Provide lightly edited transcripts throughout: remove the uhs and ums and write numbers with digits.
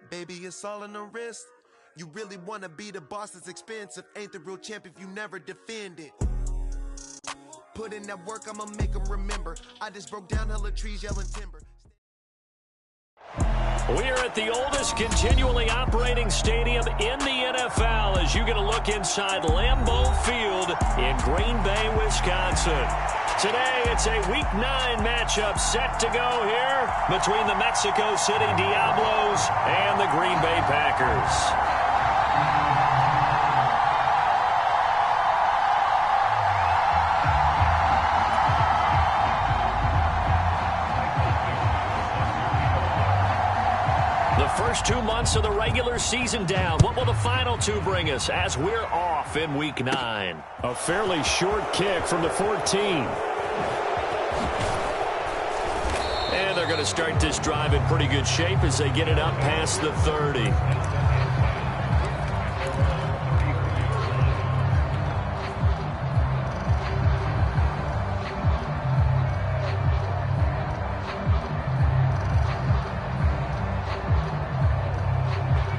Baby, it's all in the wrist. You really want to be the boss, it's expensive. Ain't the real champ if you never defend it. Put in that work, I'ma make them remember. I just broke down hella trees yelling timber. We are at the oldest continually operating stadium in the NFL as you get a look inside Lambeau Field in Green Bay, Wisconsin. Today, it's a Week 9 matchup set to go here between the Mexico City Diablos and the Green Bay Packers. First 2 months of the regular season down. What will the final two bring us as we're off in Week 9? A fairly short kick from the 14. And they're going to start this drive in pretty good shape as they get it up past the 30.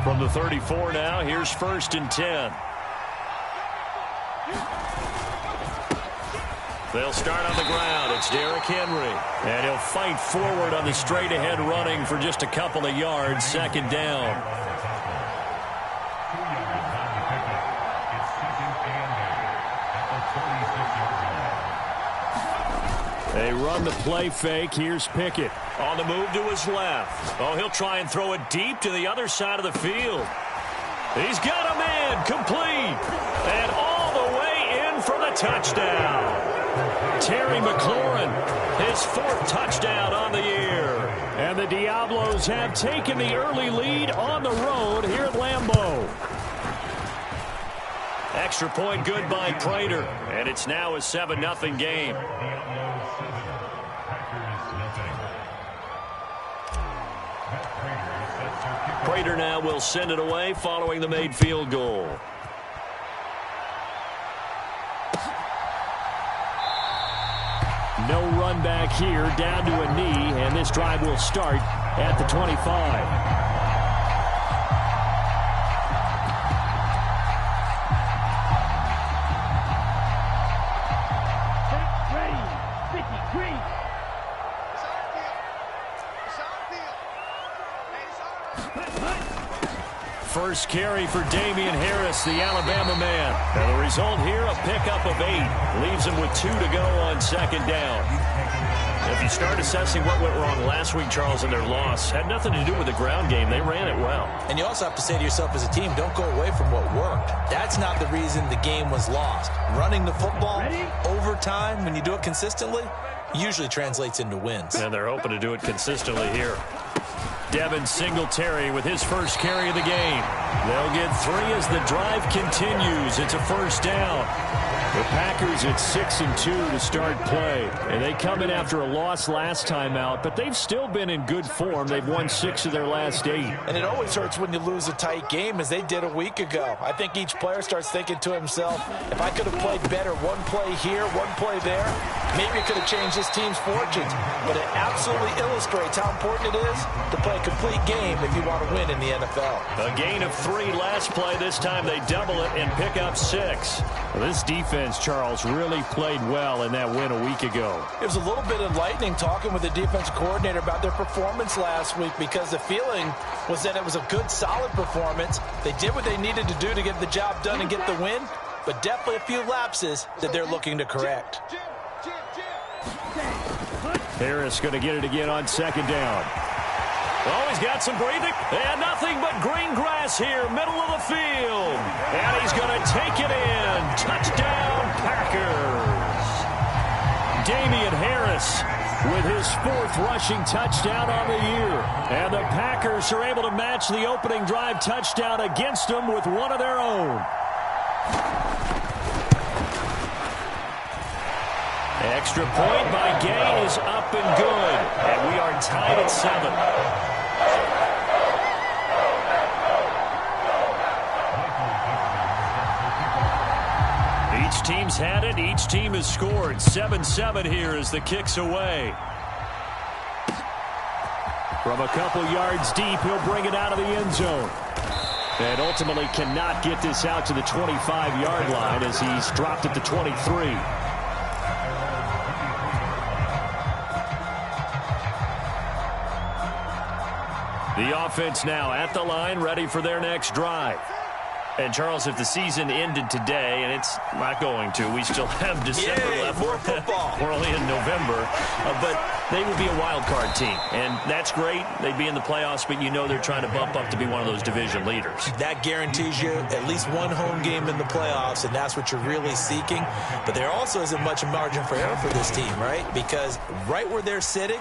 From the 34 now, here's 1st and 10. They'll start on the ground. It's Derrick Henry. And he'll fight forward on the straight-ahead running for just a couple of yards. 2nd down. They run the play fake. Here's Pickett. On the move to his left. Oh, he'll try and throw it deep to the other side of the field. He's got a man complete. And all the way in for the touchdown. Terry McLaurin, his 4th touchdown on the year. And the Diablos have taken the early lead on the road here at Lambeau. Extra point good by Prater. And it's now a 7-0 game. Prater now will send it away following the made field goal. No run back here, down to a knee, and this drive will start at the 25. First carry for Damian Harris, the Alabama man. And the result here, a pickup of 8. Leaves him with 2 to go on 2nd down. If you start assessing what went wrong last week, Charles, in their loss, had nothing to do with the ground game. They ran it well. And you also have to say to yourself as a team, don't go away from what worked. That's not the reason the game was lost. Running the football, overtime, when you do it consistently, usually translates into wins. And they're hoping to do it consistently here. Devin Singletary with his first carry of the game. They'll get 3 as the drive continues. It's a 1st down. The Packers at 6-2 to start play. And they come in after a loss last time out, but they've still been in good form. They've won 6 of their last 8. And it always hurts when you lose a tight game, as they did a week ago. I think each player starts thinking to himself, if I could have played better one play here, one play there, maybe it could have changed this team's fortunes. But it absolutely illustrates how important it is to play a complete game if you want to win in the NFL. A gain of 3 last play. This time they double it and pick up 6. Well, this defense, Charles, really played well in that win a week ago. It was a little bit enlightening talking with the defensive coordinator about their performance last week, because the feeling was that it was a good, solid performance. They did what they needed to do to get the job done and get the win, but definitely a few lapses that they're looking to correct. Harris going to get it again on 2nd down. Oh, he's got some breathing. And nothing but green grass here, middle of the field. And he's going to take it in. Touchdown, Packers. Damian Harris with his 4th rushing touchdown on the year. And the Packers are able to match the opening drive touchdown against them with one of their own. Extra point by Gay is up and good. And we are tied at 7. Each team's had it. Each team has scored. 7-7 here as the kick's away. From a couple yards deep, he'll bring it out of the end zone. And ultimately cannot get this out to the 25-yard line as he's dropped at the 23. The offense now at the line, ready for their next drive. And, Charles, if the season ended today, and it's not going to, we still have December left. More football. We're only in November. But they would be a wild card team. And that's great. They'd be in the playoffs, but you know they're trying to bump up to be one of those division leaders. That guarantees you at least one home game in the playoffs, and that's what you're really seeking. But there also isn't much margin for error for this team, right? Because right where they're sitting,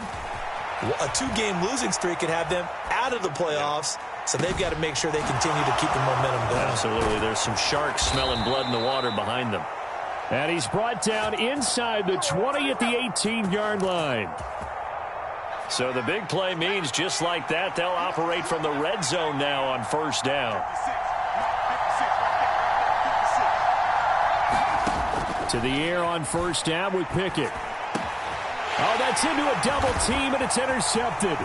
a 2-game losing streak could have them out of the playoffs. So they've got to make sure they continue to keep the momentum going. Absolutely. There's some sharks smelling blood in the water behind them. And he's brought down inside the 20 at the 18-yard line. So the big play means just like that, they'll operate from the red zone now on first down. To the air on first down with Pickett. Oh, that's into a double team, and it's intercepted.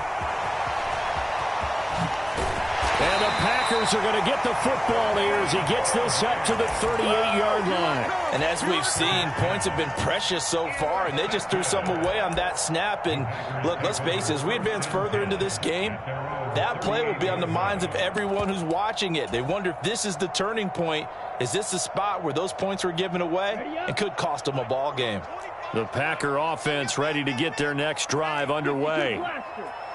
And the Packers are going to get the football here as he gets this up to the 38-yard line. And as we've seen, points have been precious so far, and they just threw some away on that snap. And look, let's face it, as we advance further into this game, that play will be on the minds of everyone who's watching it. They wonder if this is the turning point. Is this the spot where those points were given away and could cost them a ball game? The Packer offense ready to get their next drive underway.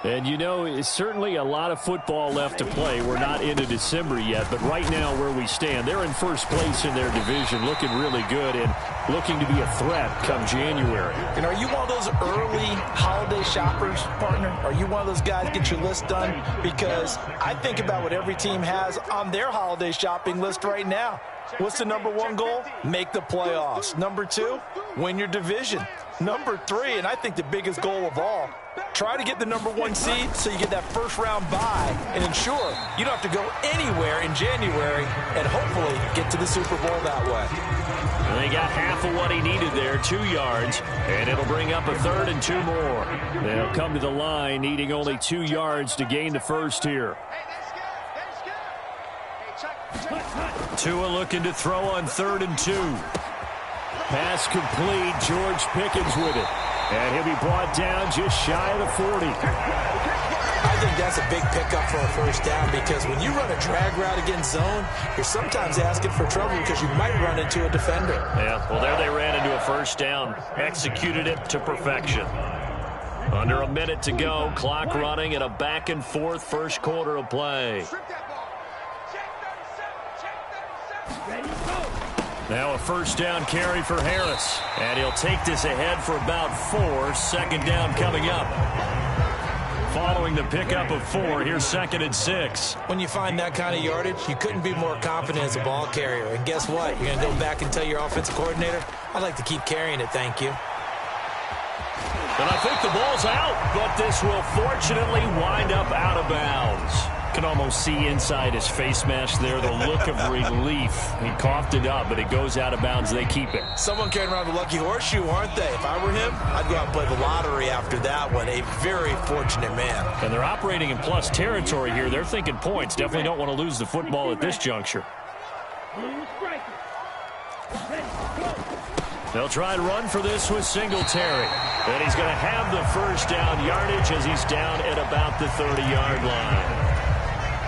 And, you know, it's certainly a lot of football left to play. We're not into December yet, but right now where we stand, they're in first place in their division, looking really good and looking to be a threat come January. And are you one of those early holiday shoppers, partner? Are you one of those guys get your list done? Because I think about what every team has on their holiday shopping list right now. What's the number one goal? Make the playoffs. Number 2, win your division. Number 3, and I think the biggest goal of all, try to get the number 1 seed so you get that first-round bye and ensure you don't have to go anywhere in January and hopefully get to the Super Bowl that way. And they got half of what he needed there, 2 yards, and it'll bring up a 3rd and 2 more. They'll come to the line needing only 2 yards to gain the first here. Tua looking to throw on 3rd and 2. Pass complete. George Pickens with it. And he'll be brought down just shy of the 40. I think that's a big pickup for a first down because when you run a drag route against zone, you're sometimes asking for trouble because you might run into a defender. Yeah, well, there they ran into a first down. Executed it to perfection. Under a minute to go. Clock running and a back-and-forth first quarter of play. Now a first down carry for Harris. And he'll take this ahead for about 4. Second down coming up. Following the pickup of 4, here's 2nd and 6. When you find that kind of yardage, you couldn't be more confident as a ball carrier. And guess what? You're going to go back and tell your offensive coordinator, I'd like to keep carrying it, thank you. And I think the ball's out, but this will fortunately wind up out of bounds. Can almost see inside his face mask there, the look of relief. He coughed it up, but it goes out of bounds. They keep it. Someone carrying around the lucky horseshoe, aren't they? If I were him, I'd go out and play the lottery after that one. A very fortunate man. And they're operating in plus territory here. They're thinking points. Definitely don't want to lose the football at this juncture. They'll try and run for this with Singletary. And he's going to have the first down yardage as he's down at about the 30-yard line.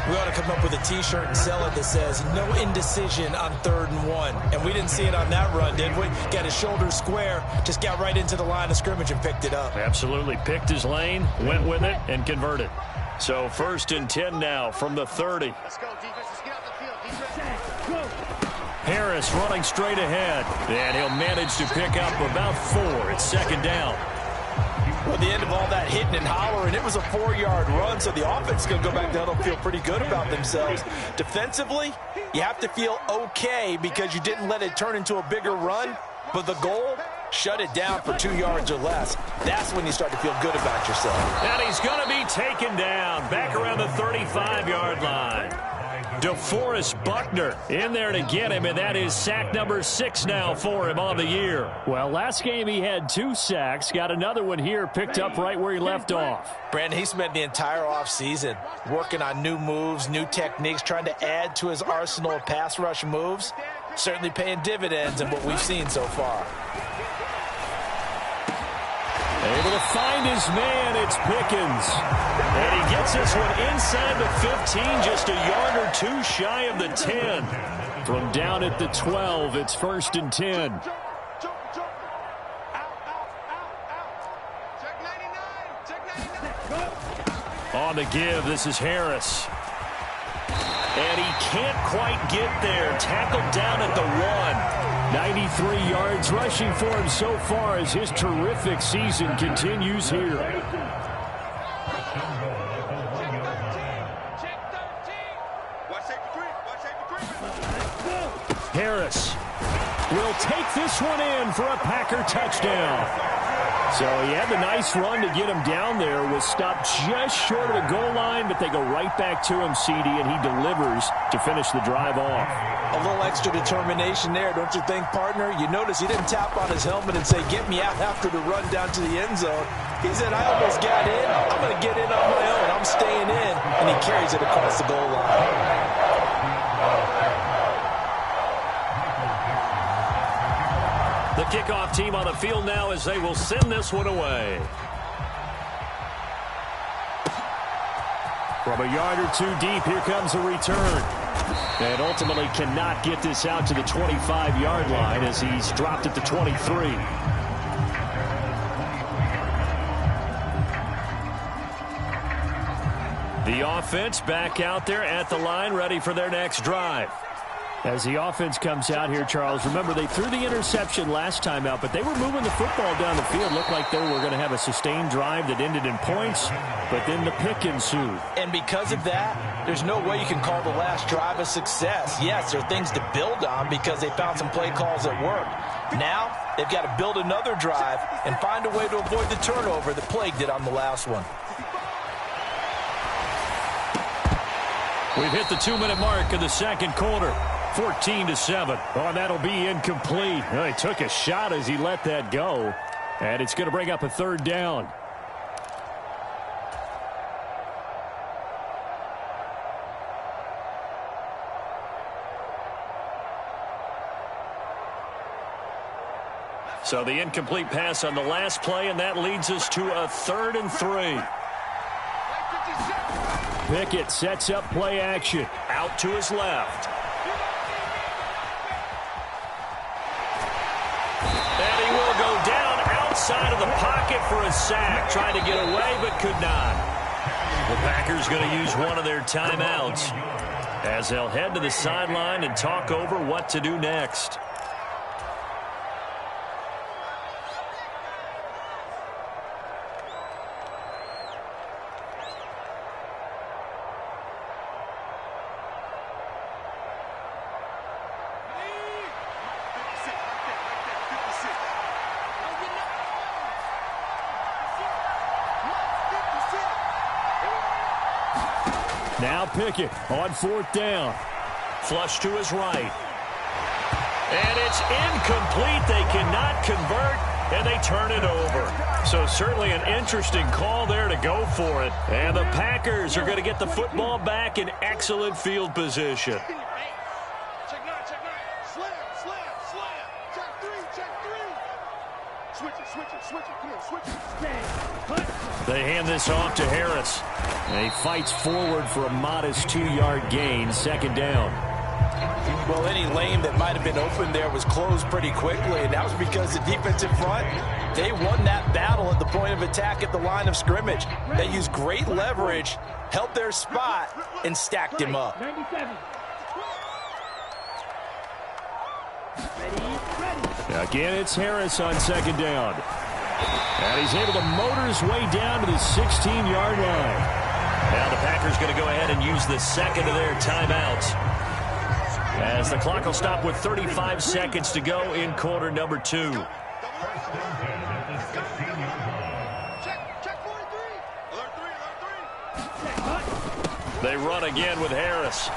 We ought to come up with a T-shirt and sell it that says, no indecision on 3rd and 1. And we didn't see it on that run, did we? Got his shoulders square, just got right into the line of scrimmage and picked it up. Absolutely. Picked his lane, went with it, and converted. So 1st and 10 now from the 30. Let's go, defense. Let's get out the field. Defense. Harris running straight ahead. And he'll manage to pick up about 4. It's 2nd down. Well, the end of all that hitting and hollering, it was a 4-yard run, so the offense is going to go back down and feel pretty good about themselves. Defensively, you have to feel okay because you didn't let it turn into a bigger run, but the goal, shut it down for 2 yards or less. That's when you start to feel good about yourself. And he's going to be taken down back around the 35-yard line. DeForest Buckner in there to get him, and that is sack number 6 now for him on the year. Well, last game he had 2 sacks. Got another one here, picked up right where he left off. Brandon, he spent the entire offseason working on new moves, new techniques, trying to add to his arsenal of pass rush moves. Certainly paying dividends in what we've seen so far. Able to find his man, it's Pickens. And he gets this one inside the 15, just a yard or 2 shy of the 10. From down at the 12, it's 1st and 10. On the give, this is Harris. And he can't quite get there. Tackled down at the 1. 93 yards rushing for him so far as his terrific season continues here. Harris will take this one in for a Packer touchdown. So he had the nice run to get him down there, was stopped just short of the goal line, but they go right back to him, CD, and he delivers to finish the drive off. A little extra determination there, don't you think, partner? You notice he didn't tap on his helmet and say, get me out after the run down to the end zone. He said, I almost got in. I'm going to get in on my own. I'm staying in. And he carries it across the goal line. The kickoff team on the field now as they will send this one away. From a yard or 2 deep, here comes a return. And ultimately cannot get this out to the 25-yard line as he's dropped at the 23. The offense back out there at the line, ready for their next drive. As the offense comes out here, Charles, remember they threw the interception last time out, but they were moving the football down the field. Looked like they were going to have a sustained drive that ended in points, but then the pick ensued. And because of that, there's no way you can call the last drive a success. Yes, there are things to build on because they found some play calls that work. Now, they've got to build another drive and find a way to avoid the turnover that plagued it on the last one. We've hit the 2-minute mark of the second quarter. 14-7. Oh, and that'll be incomplete. Well, he took a shot as he let that go. And it's going to bring up a 3rd down. So the incomplete pass on the last play, and that leads us to a 3rd and 3. Pickett sets up play action. Out to his left. And he will go down outside of the pocket for a sack. Trying to get away, but could not. The Packers going to use one of their timeouts as they'll head to the sideline and talk over what to do next. Now Pickett on 4th down. Flush to his right. And it's incomplete. They cannot convert, and they turn it over. So certainly an interesting call there to go for it. And the Packers are going to get the football back in excellent field position. Check 9. Slam. Check 3. Switch it. Come on, switch it. They hand this off to Harris. And he fights forward for a modest 2-yard gain, 2nd down. Well, any lane that might have been open there was closed pretty quickly, and that was because the defensive front, they won that battle at the point of attack at the line of scrimmage. They used great leverage, held their spot, and stacked him up. Again, it's Harris on 2nd down. And he's able to motor his way down to the 16-yard line. Now the Packers going to go ahead and use the 2nd of their timeouts, as the clock will stop with 35 seconds to go in quarter number 2. Check 43. They run again with Harris.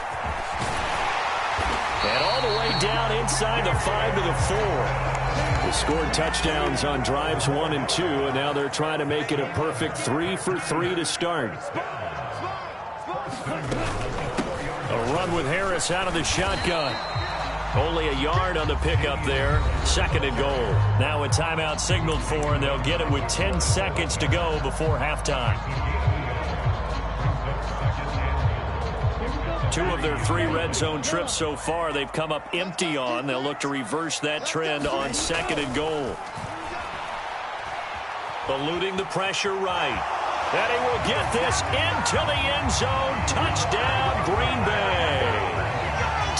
And all the way down inside the 5 to the 4. They scored touchdowns on drives 1 and 2, and now they're trying to make it a perfect 3 for 3 to start. A run with Harris out of the shotgun. Only a yard on the pickup there. 2nd and goal. Now a timeout signaled for, and they'll get it with 10 seconds to go before halftime. 2 of their 3 red zone trips so far they've come up empty on. They'll look to reverse that trend on 2nd and goal. Eluding the pressure right. And he will get this into the end zone. Touchdown, Green Bay.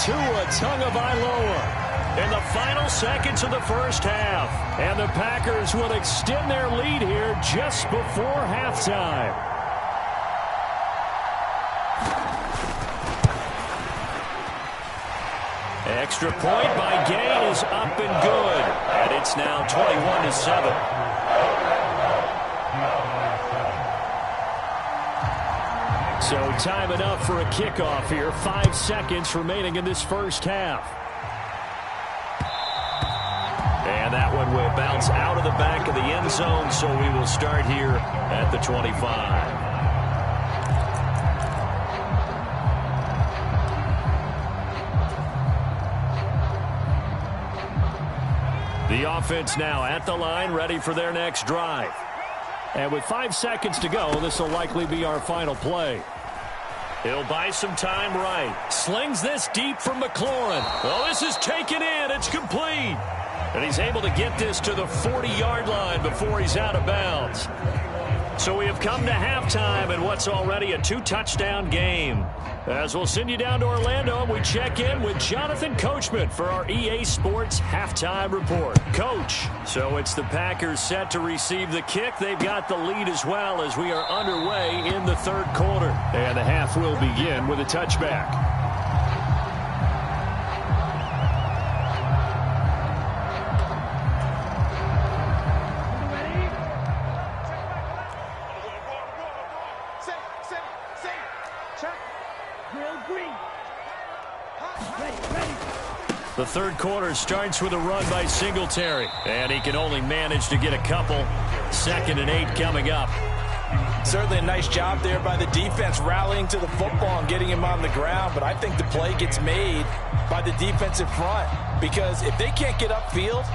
Tua Tagovailoa in the final seconds of the first half. And the Packers will extend their lead here just before halftime. Extra point by Gain is up and good. And it's now 21-7. So time enough for a kickoff here. 5 seconds remaining in this first half. And that one will bounce out of the back of the end zone, so we will start here at the 25. The offense now at the line, ready for their next drive. And with 5 seconds to go, this will likely be our final play. He'll buy some time right. Slings this deep from McLaurin. Well, this is taken in. It's complete. And he's able to get this to the 40-yard line before he's out of bounds. So we have come to halftime in what's already a 2-touchdown game. As we'll send you down to Orlando, and we check in with Jonathan Coachman for our EA Sports Halftime Report. Coach, so it's the Packers set to receive the kick. They've got the lead as well as we are underway in the 3rd quarter. And the half will begin with a touchback. The 3rd quarter starts with a run by Singletary, and he can only manage to get a couple. 2nd and 8 coming up. Certainly a nice job there by the defense rallying to the football and getting him on the ground, but I think the play gets made by the defensive front because if they can't get upfield,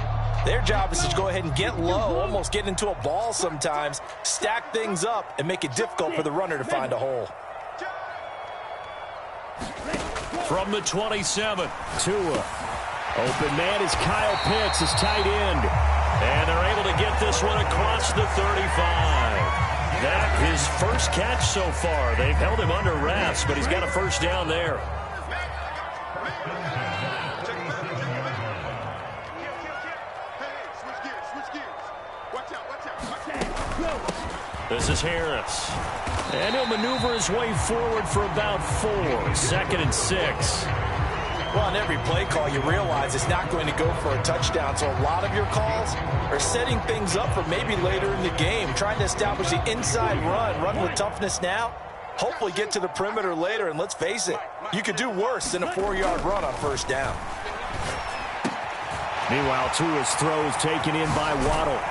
their job is to go ahead and get low, almost get into a ball sometimes, stack things up, and make it difficult for the runner to find a hole. From the 27, Tua. Open man is Kyle Pitts, his tight end. And they're able to get this one across the 35. That his first catch so far. They've held him under wraps, but he's got a first down there. This is Harris. And he'll maneuver his way forward for about 4. 2nd and 6. Well, on every play call, you realize it's not going to go for a touchdown. So a lot of your calls are setting things up for maybe later in the game, trying to establish the inside run with toughness now, hopefully get to the perimeter later. And let's face it, you could do worse than a 4-yard run on first down. Meanwhile, Tua's throw is taken in by Waddle.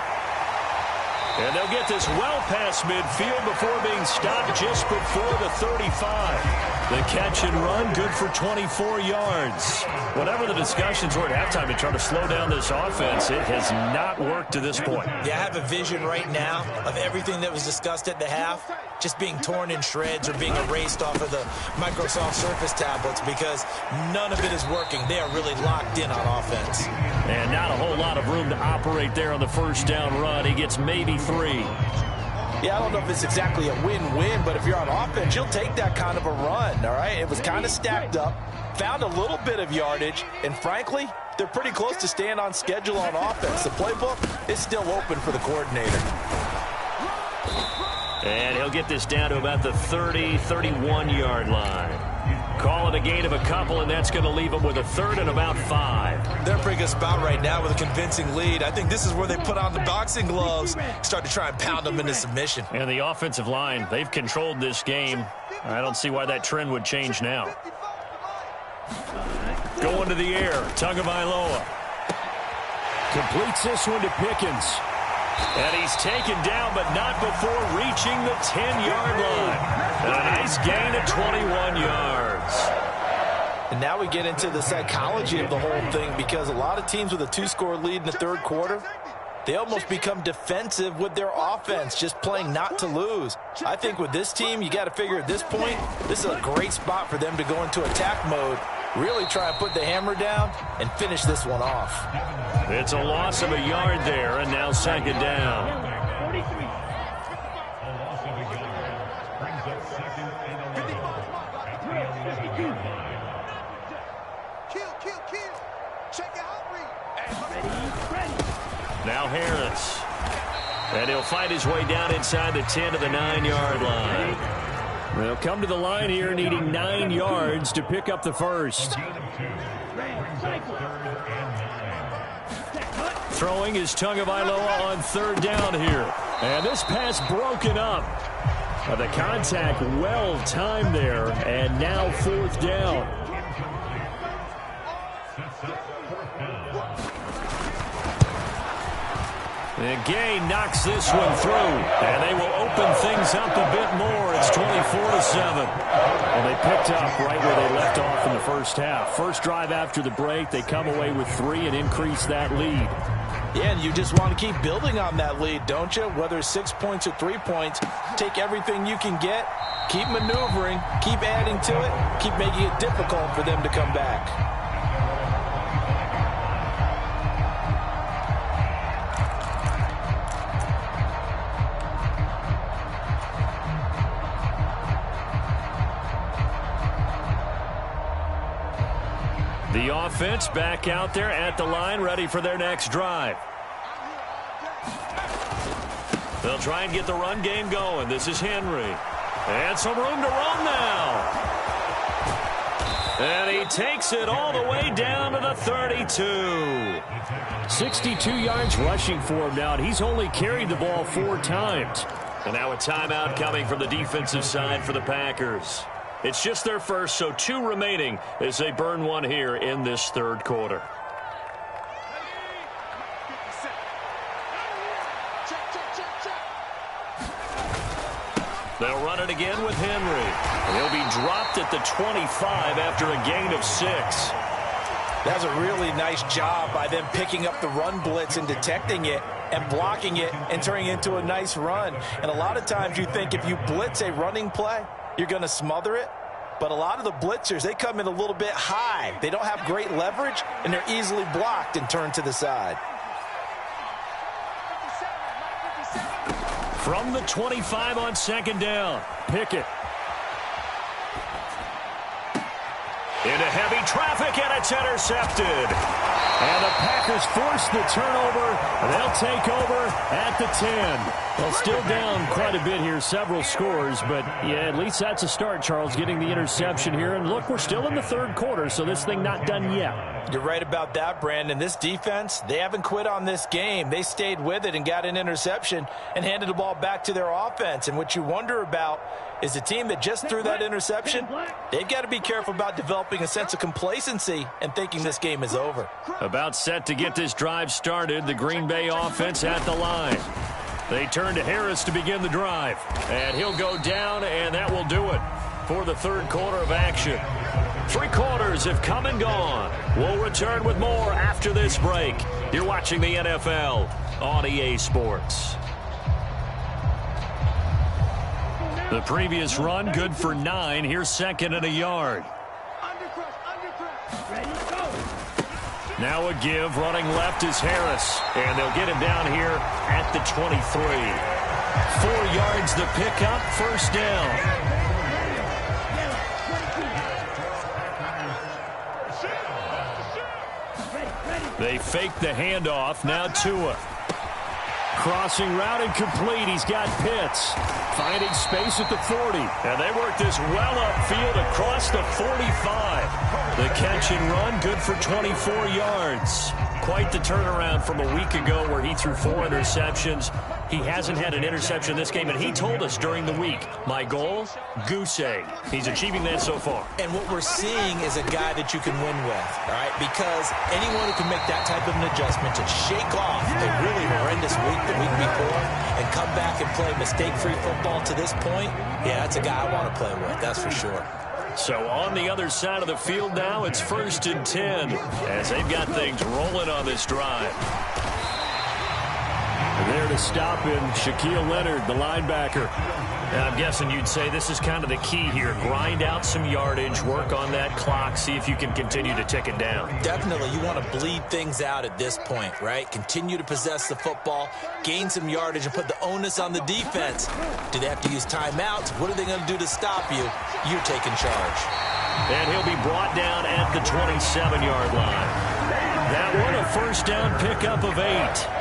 And they'll get this well past midfield before being stopped just before the 35. The catch and run, good for 24 yards. Whatever the discussions were at halftime to try to slow down this offense, it has not worked to this point. Yeah, I have a vision right now of everything that was discussed at the half just being torn in shreds or being erased off of the Microsoft Surface tablets because none of it is working. They are really locked in on offense. And not a whole lot of room to operate there on the first down run. He gets maybe 3. Yeah, I don't know if it's exactly a win-win, but if you're on offense, you'll take that kind of a run, all right? It was kind of stacked up, found a little bit of yardage, and frankly, they're pretty close to staying on schedule on offense. The playbook is still open for the coordinator. And he'll get this down to about the 30, 31-yard line. Call it a gain of a couple, and that's going to leave them with a 3rd and about 5. They're in a pretty good spot right now with a convincing lead. I think this is where they put on the boxing gloves, start to try and pound them into submission. And the offensive line, they've controlled this game. I don't see why that trend would change now. Going to the air, Tagovailoa. Completes this one to Pickens. And he's taken down, but not before reaching the 10-yard line. And a nice gain of 21 yards. And now we get into the psychology of the whole thing, because a lot of teams with a 2-score lead in the third quarter, they almost become defensive with their offense, just playing not to lose. I think with this team, you got to figure at this point, this is a great spot for them to go into attack mode, really try and put the hammer down and finish this one off. It's a loss of a yard there, and now second down. Now Harris. And he'll fight his way down inside the 10 to the 9-yard line. They'll come to the line here needing 9 yards to pick up the first. Throwing is Tagovailoa on third down here. And this pass broken up. The contact well timed there, and now fourth down. And Gay knocks this one through, and they will open things up a bit more. It's 24-7. And they picked up right where they left off in the first half. First drive after the break, they come away with 3 and increase that lead. Yeah, and you just want to keep building on that lead, don't you? Whether it's 6 points or 3 points, take everything you can get, keep maneuvering, keep adding to it, keep making it difficult for them to come back. The offense back out there at the line, ready for their next drive. They'll try and get the run game going. This is Henry. And some room to run now. And he takes it all the way down to the 32. 62 yards rushing for him now, and he's only carried the ball 4 times. And now a timeout coming from the defensive side for the Packers. It's just their first, so 2 remaining as they burn one here in this third quarter. They'll run it again with Henry. He'll be dropped at the 25 after a gain of 6. That's a really nice job by them picking up the run blitz and detecting it and blocking it and turning it into a nice run. And a lot of times you think if you blitz a running play, you're going to smother it. But a lot of the blitzers, they come in a little bit high. They don't have great leverage, and they're easily blocked and turned to the side. From the 25 on second down, Pickett. Into heavy traffic, and it's intercepted. And the Packers force the turnover. They'll take over at the 10. Well, still down quite a bit here, several scores. But, yeah, at least that's a start, Charles, getting the interception here. And, look, we're still in the third quarter, so this thing not done yet. You're right about that, Brandon. This defense, they haven't quit on this game. They stayed with it and got an interception and handed the ball back to their offense. And what you wonder about is the team that just threw that interception, they've got to be careful about developing a sense of complacency and thinking this game is over. About set to get this drive started, the Green Bay offense at the line. They turn to Harris to begin the drive. And he'll go down, and that will do it for the third quarter of action. 3 quarters have come and gone. We'll return with more after this break. You're watching the NFL on EA Sports. The previous run, good for 9. Here's second and a yard. Now a give, running left is Harris. And they'll get him down here at the 23. 4 yards to pick up, first down. They fake the handoff, now Tua. Crossing route incomplete. He's got Pitts. Finding space at the 40. And they work this well upfield across the 45. The catch and run, good for 24 yards. Quite the turnaround from a week ago where he threw 4 interceptions. He hasn't had an interception this game, and he told us during the week, my goal, goose egg. He's achieving that so far. And what we're seeing is a guy that you can win with, all right? Because anyone who can make that type of an adjustment to shake off a really horrendous week the week before and come back and play mistake-free football to this point, yeah, that's a guy I want to play with, that's for sure. So on the other side of the field now, it's 1st and 10 as they've got things rolling on this drive. There to stop him, Shaquille Leonard, the linebacker. And I'm guessing you'd say this is kind of the key here. Grind out some yardage, work on that clock, see if you can continue to tick it down. Definitely, you want to bleed things out at this point, right? Continue to possess the football, gain some yardage, and put the onus on the defense. Do they have to use timeouts? What are they going to do to stop you? You're taking charge. And he'll be brought down at the 27-yard line. That one a first down pickup of 8.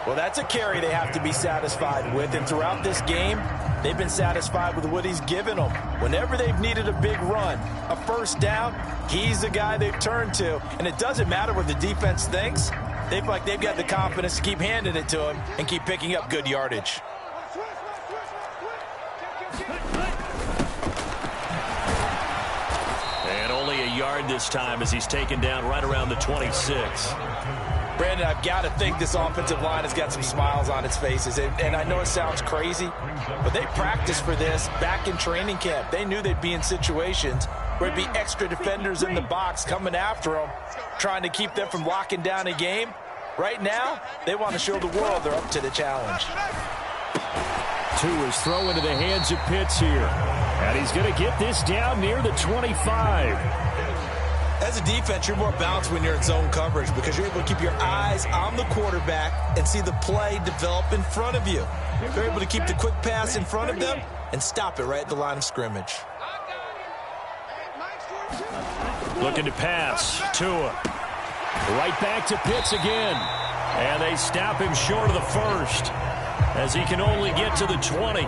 Well, that's a carry they have to be satisfied with, and throughout this game, they've been satisfied with what he's given them. Whenever they've needed a big run, a first down, he's the guy they've turned to. And it doesn't matter what the defense thinks. They've got the confidence to keep handing it to him and keep picking up good yardage. And only a yard this time as he's taken down right around the 26. Brandon, I've got to think this offensive line has got some smiles on its faces. And I know it sounds crazy, but they practiced for this back in training camp. They knew they'd be in situations where it'd be extra defenders in the box coming after them, trying to keep them from locking down a game. Right now, they want to show the world they're up to the challenge. 2 is throw into the hands of Pitts here. And he's going to get this down near the 25. As a defense, you're more balanced when you're in zone coverage because you're able to keep your eyes on the quarterback and see the play develop in front of you. You're able to keep the quick pass in front of them and stop it right at the line of scrimmage. Looking to pass. Tua. Right back to Pitts again. And they stop him short of the first as he can only get to the 20.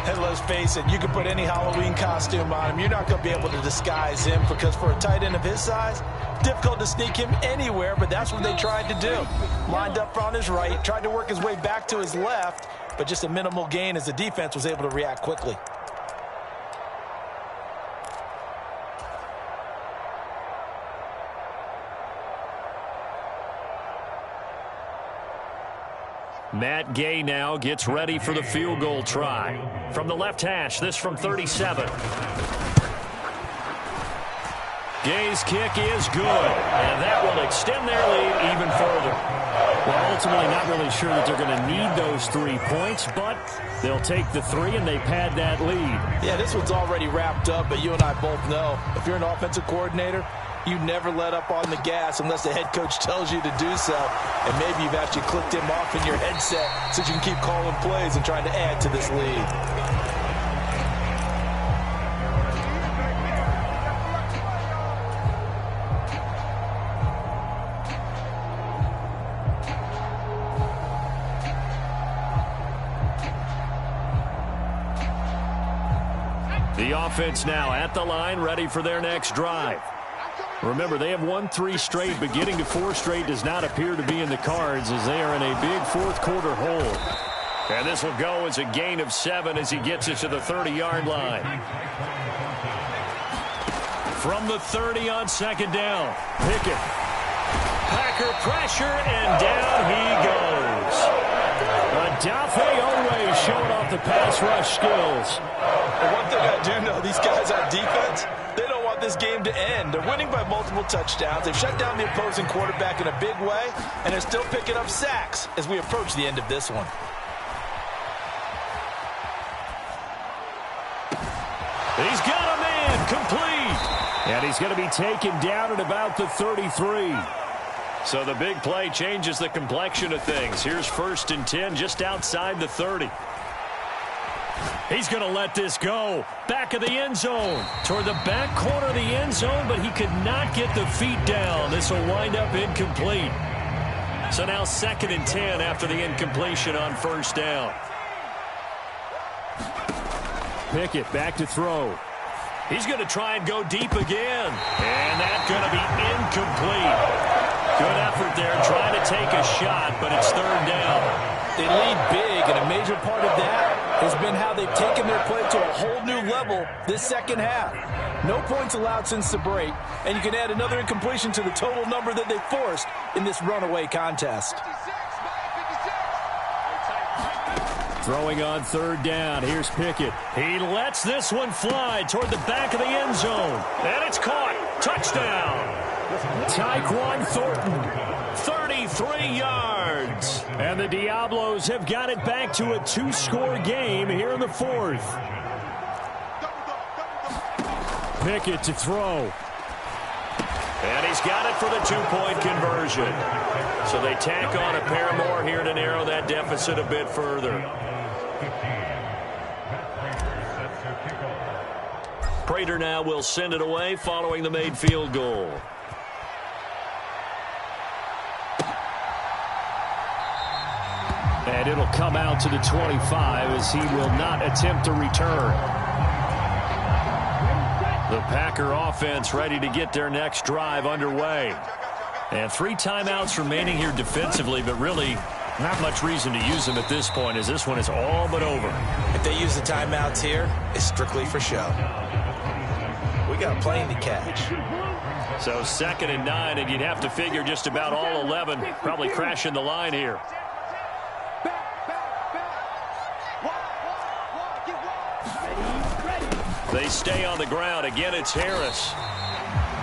And let's face it, you can put any Halloween costume on him. You're not going to be able to disguise him because for a tight end of his size, difficult to sneak him anywhere, but that's what they tried to do. Lined up on his right, tried to work his way back to his left, but just a minimal gain as the defense was able to react quickly. Matt Gay now gets ready for the field goal try. From the left hash, this from 37. Gay's kick is good, and that will extend their lead even further. Well, ultimately not really sure that they're going to need those 3 points, but they'll take the 3 and they pad that lead. Yeah, this one's already wrapped up, but you and I both know if you're an offensive coordinator, you never let up on the gas unless the head coach tells you to do so. And maybe you've actually clicked him off in your headset so you can keep calling plays and trying to add to this lead. The offense now at the line, ready for their next drive. Remember, they have won 3 straight, but getting to 4 straight does not appear to be in the cards as they are in a big fourth-quarter hole. And this will go as a gain of 7 as he gets it to the 30-yard line. From the 30 on second down, Pickett. Packer pressure, and down he goes. Odafe Oweh showing off the pass rush skills. And one thing I do know, these guys on defense, they don't want this game to end. They're winning by multiple touchdowns. They've shut down the opposing quarterback in a big way, and they're still picking up sacks as we approach the end of this one. He's got a man complete. And he's going to be taken down at about the 33. So the big play changes the complexion of things. Here's 1st and 10 just outside the 30. He's going to let this go. Back of the end zone. Toward the back corner of the end zone, but he could not get the feet down. This will wind up incomplete. So now 2nd and 10 after the incompletion on 1st down. Pickett back to throw. He's going to try and go deep again. And that's going to be incomplete. Good effort there trying to take a shot, but it's 3rd down. They lead big, and a major part of that has been how they've taken their play to a whole new level this second half. No points allowed since the break, and you can add another incompletion to the total number that they forced in this runaway contest. Throwing on third down. Here's Pickett. He lets this one fly toward the back of the end zone. And it's caught. Touchdown. Tyquan Thornton, 33 yards. And the Diablos have got it back to a 2-score game here in the fourth. Pickett to throw. And he's got it for the 2-point conversion. So they tack on a pair more here to narrow that deficit a bit further. Prater now will send it away following the made field goal. And it'll come out to the 25 as he will not attempt to return. The Packer offense ready to get their next drive underway. And 3 timeouts remaining here defensively, but really not much reason to use them at this point as this one is all but over. If they use the timeouts here, it's strictly for show. We got a plane to catch. So 2nd and 9, and you'd have to figure just about all 11 probably crashing the line here. They stay on the ground. Again, it's Harris.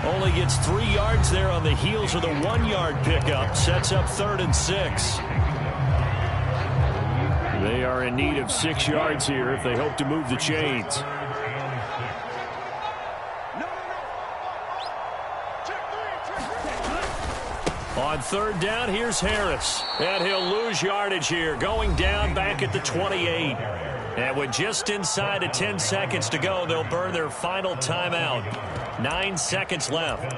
Only gets 3 yards there on the heels of the 1-yard pickup. Sets up 3rd and 6. They are in need of 6 yards here if they hope to move the chains. On 3rd down, here's Harris. And he'll lose yardage here, going down back at the 28. And with just inside of 10 seconds to go, they'll burn their final timeout. 9 seconds left.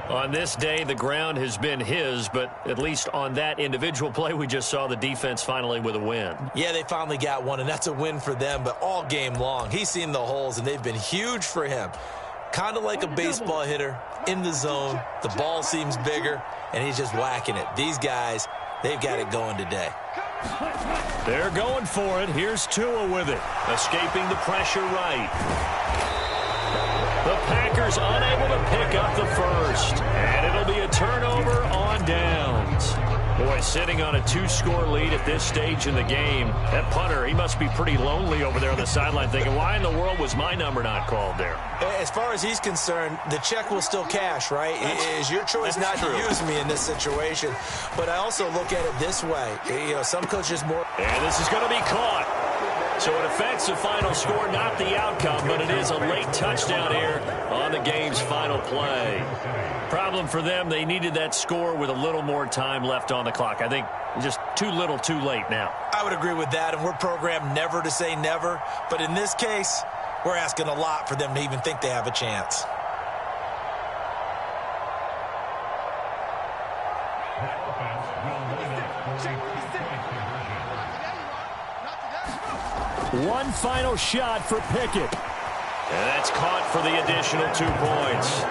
On this day, the ground has been his, but at least on that individual play, we just saw the defense finally with a win. Yeah, they finally got one, and that's a win for them, but all game long, he's seen the holes, and they've been huge for him. Kind of like a baseball hitter in the zone. The ball seems bigger, and he's just whacking it. These guys, they've got it going today. They're going for it. Here's Tua with it. Escaping the pressure right. The Packers unable to pick up the first. And it'll be a turnover on downs. Boy, sitting on a 2-score lead at this stage in the game. That punter, he must be pretty lonely over there on the sideline thinking, why in the world was my number not called there? As far as he's concerned, the check will still cash, right? It is your choice not to use me in this situation. But I also look at it this way. You know, some coaches more. And this is going to be caught. So it affects the final score, not the outcome, but it is a late touchdown here on the game's final play. Problem for them, they needed that score with a little more time left on the clock. I think just too little, too late now. I would agree with that, and we're programmed never to say never. But in this case, we're asking a lot for them to even think they have a chance. One final shot for Pickett. And that's caught for the additional 2 points.